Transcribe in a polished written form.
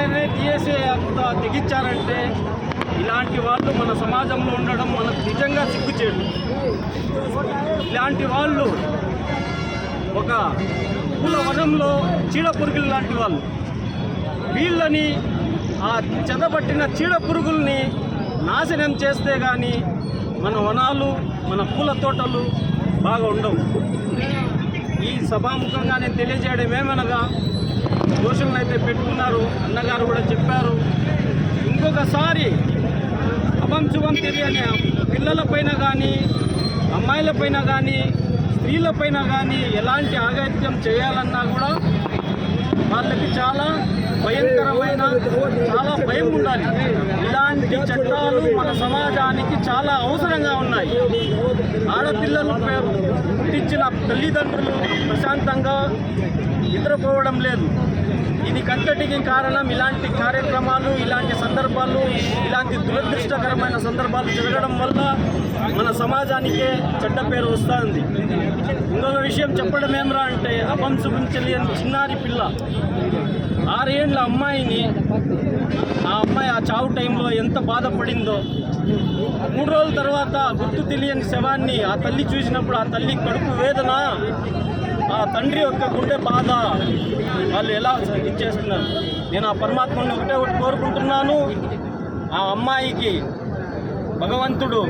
వాళ్ళనే తీసే అంత తెగించారంటే ఇలాంటి వాళ్ళు మన సమాజంలో ఉండడం మనకు నిజంగా సిగ్గుచేటు. ఇలాంటి వాళ్ళు ఒక పూల వనంలో చీడ పురుగులు లాంటి వాళ్ళు. వీళ్ళని ఆ చెదపట్టిన చీడ పురుగుల్ని నాశనం చేస్తే కానీ మన వనాలు మన పూల తోటలు బాగా ఉండవు. ఈ సభాముఖంగా నేను తెలియజేయడం ఏమనగా, దోషులను అయితే పెట్టుకున్నారు, అన్నగారు కూడా చెప్పారు. ఇంకొకసారి అభంశుభం తెలియని పిల్లలపైన కానీ అమ్మాయిలపైన కానీ స్త్రీలపైన కానీ ఎలాంటి ఆఘాత్యం చేయాలన్నా కూడా వాళ్ళకి చాలా భయంకరమైన చాలా భయం ఉండాలి. ఇలాంటి చట్టాలు మన సమాజానికి చాలా అవసరంగా ఉన్నాయి. ఆడపిల్లలు పుట్టించిన తల్లిదండ్రులు ప్రశాంతంగా నిద్రపోవడం లేదు. ఇది కంతటికి కారణం ఇలాంటి కార్యక్రమాలు, ఇలాంటి సందర్భాలు, ఇలాంటి దురదృష్టకరమైన సందర్భాలు జరగడం వల్ల మన సమాజానికే చెడ్డ పేరు వస్తుంది. ఇంకొక విషయం చెప్పడం ఏమరా అంటే, అభంశుభం తెలియని చిన్నారి పిల్ల 6 ఏళ్ల అమ్మాయిని ఆ అమ్మాయి ఆ చావు టైంలో ఎంత బాధపడిందో, 3 రోజుల తర్వాత గుర్తు తెలియని శవాన్ని ఆ తల్లి చూసినప్పుడు ఆ తల్లి కడుపు వేదన, ఆ తండ్రి యొక్క గుండె బాధ వాళ్ళు ఎలా ఇచ్చేస్తున్నారు. నేను ఆ పరమాత్మని ఒకటి కోరుకుంటున్నాను. ఆ అమ్మాయికి భగవంతుడు